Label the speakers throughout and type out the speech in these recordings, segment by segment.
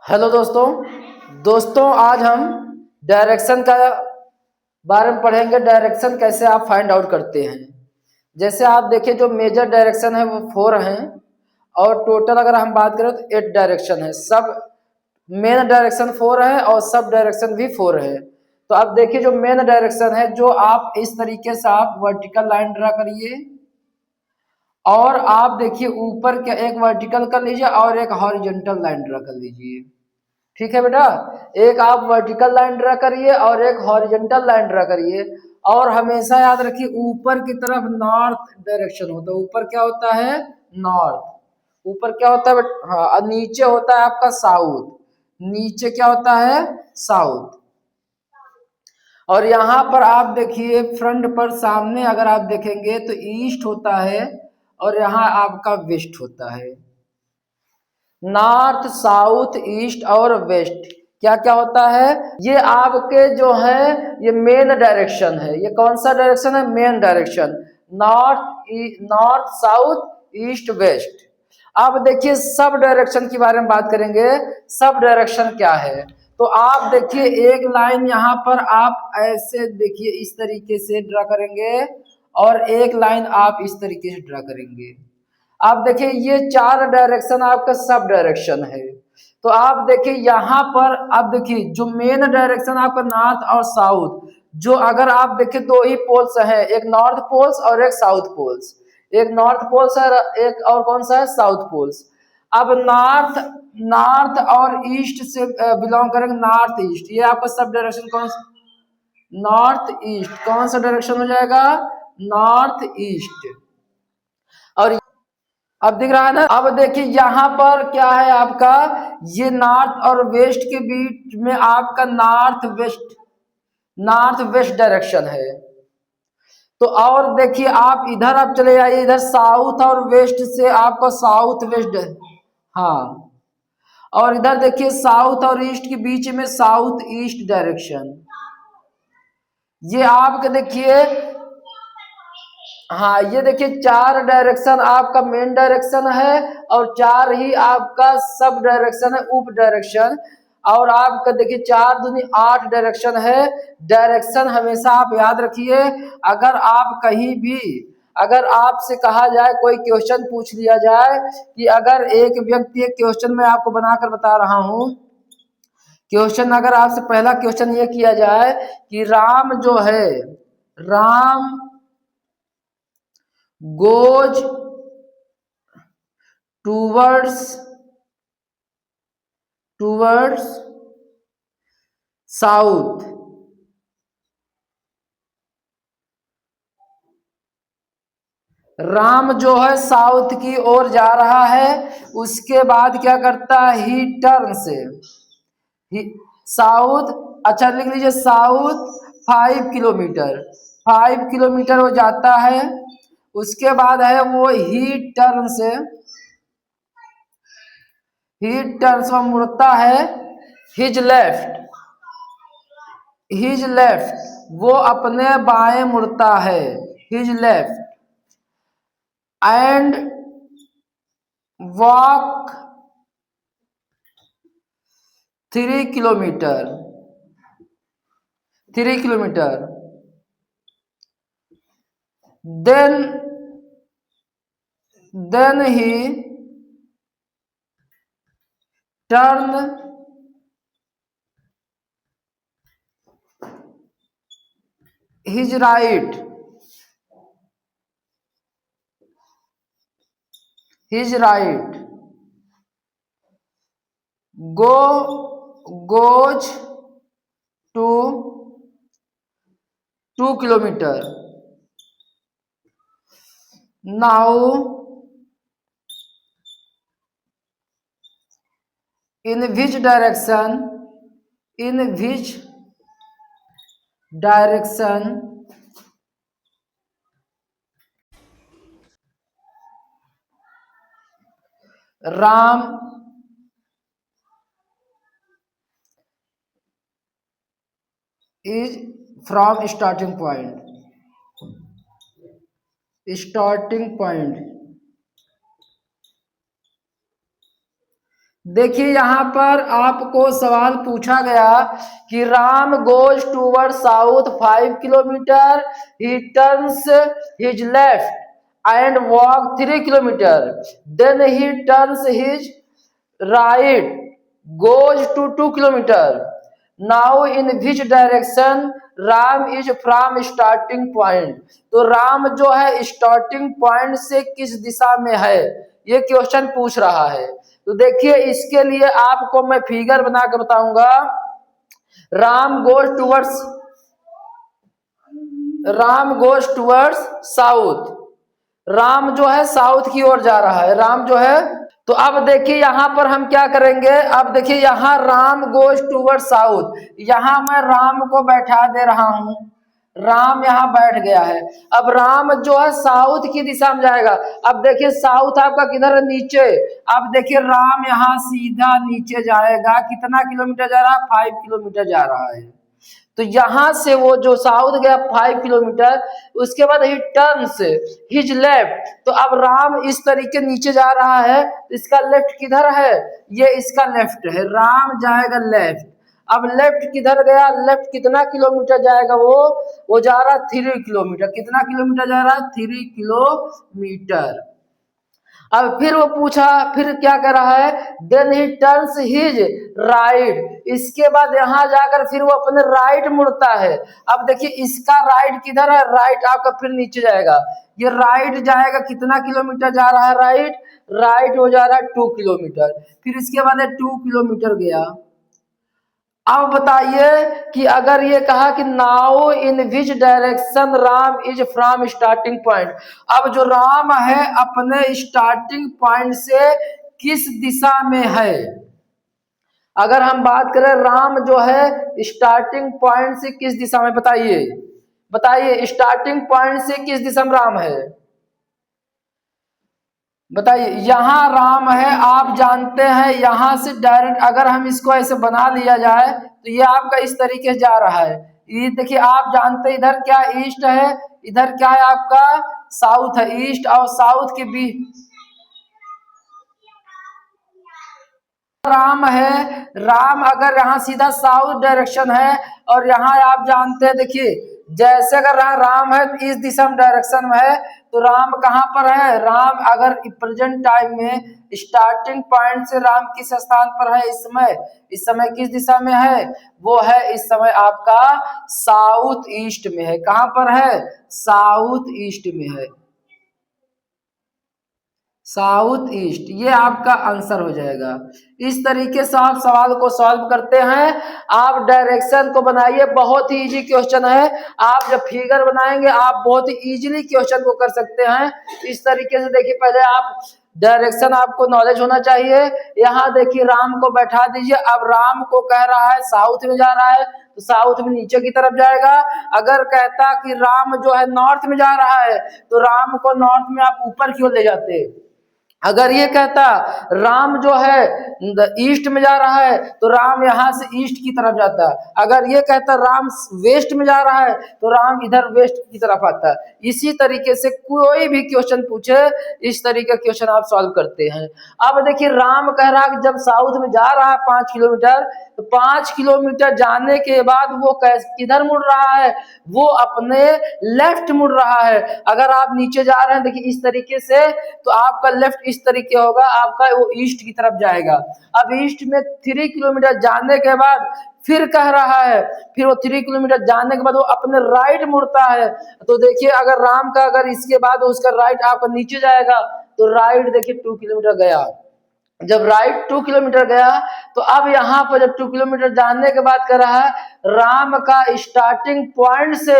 Speaker 1: Hello दोस्तों। आज हम डायरेक्शन का बारे में पढ़ेंगे। डायरेक्शन कैसे आप फाइंड आउट करते हैं। जैसे आप देखिए, जो मेजर डायरेक्शन है वो 4 हैं और टोटल अगर हम बात करें तो 8 डायरेक्शन है। सब मेन डायरेक्शन 4 है और सब डायरेक्शन भी 4 है। तो अब देखिए, जो मेन डायरेक्शन है, जो आप इस तरीके से आप वर्टिकल लाइन ड्रा करिए और आप देखिए ऊपर क्या एक वर्टिकल कर लीजिए और एक हॉरिजॉन्टल लाइन ड्रा कर लीजिए। ठीक है बेटा, एक आप वर्टिकल लाइन ड्रा करिए और एक हॉरिजॉन्टल लाइन ड्रा करिए। और हमेशा याद रखिए, ऊपर की तरफ नॉर्थ डायरेक्शन होता है। ऊपर क्या होता है? नॉर्थ। ऊपर क्या होता है? हाँ, और नीचे होता है आपका साउथ। नीचे क्या होता है? साउथ। और यहाँ पर आप देखिए फ्रंट पर सामने अगर आप देखेंगे तो ईस्ट होता है और यहाँ आपका वेस्ट होता है। नॉर्थ, साउथ, ईस्ट और वेस्ट क्या क्या होता है? ये आपके जो है ये मेन डायरेक्शन है। ये कौन सा डायरेक्शन है? Main direction. North, south, east, west. अब देखिए सब डायरेक्शन के बारे में बात करेंगे। सब डायरेक्शन क्या है? तो आप देखिए एक लाइन यहाँ पर आप ऐसे देखिए इस तरीके से ड्रा करेंगे और एक लाइन आप इस तरीके से ड्रा करेंगे। आप देखिए ये 4 डायरेक्शन आपका सब डायरेक्शन है। तो आप देखिए यहाँ पर आप देखिए जो मेन डायरेक्शन आपका नॉर्थ और साउथ, जो अगर आप देखिए दो ही पोल्स हैं, एक नॉर्थ पोल्स और एक साउथ पोल्स। एक नॉर्थ पोल्स है, एक और कौन सा है? South poles. अब नॉर्थ नॉर्थ और ईस्ट से बिलोंग करेंगे। नॉर्थ ईस्ट, ये आपका सब डायरेक्शन कौन सा? North east. कौन सा डायरेक्शन हो जाएगा? North east. और अब दिख रहा है ना? अब देखिए यहाँ पर क्या है आपका, ये नॉर्थ और वेस्ट के बीच में आपका नॉर्थ वेस्ट डायरेक्शन है। तो और देखिए आप इधर आप चले जाइए, इधर साउथ और वेस्ट से आपका साउथ वेस्ट। हाँ, और इधर देखिए साउथ और ईस्ट के बीच में साउथ ईस्ट डायरेक्शन। ये आपके देखिए, हाँ ये देखिए 4 डायरेक्शन आपका मेन डायरेक्शन है और 4 ही आपका सब डायरेक्शन है, उप डायरेक्शन। और आपका देखिए 4 दूनी 8 डायरेक्शन है। डायरेक्शन हमेशा आप याद रखिए। अगर आप कहीं भी, अगर आपसे कहा जाए, कोई क्वेश्चन पूछ लिया जाए कि अगर एक व्यक्ति, एक क्वेश्चन मैं आपको बनाकर बता रहा हूं। क्वेश्चन अगर आपसे पहला क्वेश्चन ये किया जाए कि राम जो है, Ram goes towards south. Ram जो है साउथ की ओर जा रहा है। उसके बाद क्या करता है? ही टर्न से साउथ। अच्छा लिख लीजिए, साउथ 5 किलोमीटर। 5 किलोमीटर वो जाता है। उसके बाद है वो ही टर्न से मुड़ता है। हिज लेफ्ट वो अपने बाएं मुड़ता है। His left and walk 3 kilometre. 3 kilometre. Then he turn his right goes to 2 kilometre. now in which direction Ram is from starting point। देखिए यहाँ पर आपको सवाल पूछा गया कि Ram goes toward south 5 kilometre, he turns his left and walk 3 kilometre, then he turns his right, goes to 2 kilometre. Now in which direction Ram is from starting point. तो राम जो है स्टार्टिंग पॉइंट से किस दिशा में है, ये क्वेश्चन पूछ रहा है। तो देखिए इसके लिए आपको मैं फिगर बना के बताऊंगा। Ram goes towards south. Ram जो है साउथ की ओर जा रहा है, राम जो है। तो अब देखिए यहां पर हम क्या करेंगे, अब देखिए यहां राम गोज टूवर्ड साउथ, यहां मैं राम को बैठा दे रहा हूं, राम यहाँ बैठ गया है। अब राम जो है साउथ की दिशा में जाएगा। अब देखिए साउथ आपका किधर है, नीचे। अब देखिए राम यहाँ सीधा नीचे जाएगा, कितना किलोमीटर जा रहा है, 5 किलोमीटर जा रहा है। तो यहां से वो जो साउथ गया 5 किलोमीटर, उसके बाद ही टर्न्स हिज लेफ्ट। तो अब राम इस तरीके नीचे जा रहा है, इसका लेफ्ट किधर है, ये इसका लेफ्ट है, राम जाएगा लेफ्ट। अब लेफ्ट किधर गया, लेफ्ट कितना किलोमीटर जाएगा, वो जा रहा है 3 किलोमीटर। कितना किलोमीटर जा रहा है, 3 किलोमीटर। अब फिर वो पूछा, फिर क्या कर रहा है, then he turns his right. इसके बाद यहां जाकर फिर वो अपने राइट मुड़ता है। अब देखिए इसका राइट किधर है, राइट आपका फिर नीचे जाएगा, ये राइट जाएगा, कितना किलोमीटर जा रहा है राइट, राइट हो जा रहा है 2 किलोमीटर। फिर इसके बाद 2 किलोमीटर गया। अब बताइए कि अगर ये कहा कि now in which direction Ram is from starting point. अब जो राम है अपने स्टार्टिंग पॉइंट से किस दिशा में है। अगर हम बात करें राम जो है स्टार्टिंग पॉइंट से किस दिशा में, बताइए बताइए स्टार्टिंग पॉइंट से किस दिशा में राम है, बताइए। यहां राम है, आप जानते हैं यहां से डायरेक्ट अगर हम इसको ऐसे बना लिया जाए तो ये आपका इस तरीके से जा रहा है। ये देखिए आप जानते हैं इधर क्या ईस्ट है, इधर क्या है आपका साउथ है। ईस्ट और साउथ के बीच राम है। राम अगर यहाँ सीधा साउथ डायरेक्शन है और यहाँ आप जानते हैं, देखिए जैसे अगर राम है इस दिशा में डायरेक्शन में है, तो राम कहाँ पर है, राम अगर प्रेजेंट टाइम में स्टार्टिंग पॉइंट से राम किस स्थान पर है इस समय किस दिशा में है, वो है इस समय आपका साउथ ईस्ट में है। कहाँ पर है, साउथ ईस्ट में है, साउथ ईस्ट। ये आपका आंसर हो जाएगा। इस तरीके से आप सवाल को सॉल्व करते हैं। आप डायरेक्शन को बनाइए, बहुत ही इजी क्वेश्चन है। आप जब फिगर बनाएंगे आप बहुत ही इजीली क्वेश्चन को कर सकते हैं। इस तरीके से देखिए, पहले आप डायरेक्शन आपको नॉलेज होना चाहिए। यहाँ देखिए राम को बैठा दीजिए। अब राम को कह रहा है साउथ में जा रहा है, तो साउथ में नीचे की तरफ जाएगा। अगर कहता कि राम जो है नॉर्थ में जा रहा है, तो राम को नॉर्थ में आप ऊपर की ओर ले जाते। अगर ये कहता राम जो है ईस्ट में जा रहा है, तो राम यहाँ से ईस्ट की तरफ जाता है। अगर ये कहता राम वेस्ट में जा रहा है, तो राम इधर वेस्ट की तरफ आता है। इसी तरीके से कोई भी क्वेश्चन पूछे, इस तरीके का क्वेश्चन आप सॉल्व करते हैं। अब देखिए राम कह रहा है कि जब साउथ में जा रहा है 5 किलोमीटर, तो 5 किलोमीटर जाने के बाद वो किधर मुड़ रहा है, वो अपने लेफ्ट मुड़ रहा है। अगर आप नीचे जा रहे हैं देखिए इस तरीके से, तो आपका लेफ्ट इस तरीके होगा, आपका वो ईस्ट की तरफ जाएगा। अब ईस्ट में 3 किलोमीटर जाने के बाद फिर कह रहा है, फिर वो 3 किलोमीटर जाने के बाद वो अपने राइट मुड़ता है। तो देखिए अगर राम का अगर इसके बाद उसका राइट आपका नीचे जाएगा, तो राइट देखिए 2 किलोमीटर गया। जब राइट 2 किलोमीटर गया, तो अब यहाँ पर जब 2 किलोमीटर जाने के बाद कर रहा है, राम का स्टार्टिंग पॉइंट से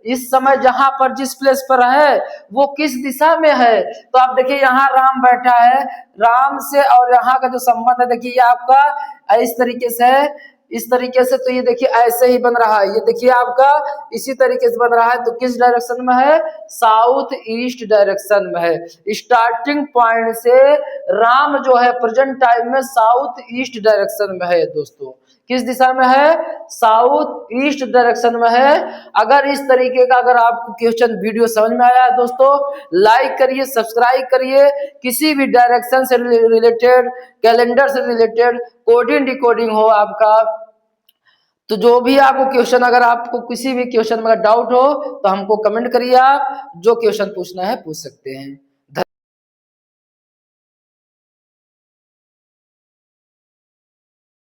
Speaker 1: इस समय जहां पर जिस प्लेस पर है वो किस दिशा में है। तो आप देखिए यहाँ राम बैठा है, राम से और यहाँ का जो संबंध है देखिए ये आपका इस तरीके से है। इस तरीके से, तो ये देखिए ऐसे ही बन रहा है, ये देखिए आपका इसी तरीके से बन रहा है। तो किस डायरेक्शन में है? साउथ ईस्ट डायरेक्शन में है। स्टार्टिंग पॉइंट से राम जो है प्रेजेंट टाइम में साउथ ईस्ट डायरेक्शन में है दोस्तों। किस दिशा में है? साउथ ईस्ट डायरेक्शन में है। अगर इस तरीके का अगर आपको क्वेश्चन वीडियो समझ में आया है दोस्तों, लाइक करिए, सब्सक्राइब करिए। किसी भी डायरेक्शन से रिलेटेड, कैलेंडर से रिलेटेड, कोडिंग डिकोडिंग हो आपका, तो जो भी आपको क्वेश्चन, अगर आपको किसी भी क्वेश्चन में डाउट हो तो हमको कमेंट करिए, आप जो क्वेश्चन पूछना है पूछ सकते हैं।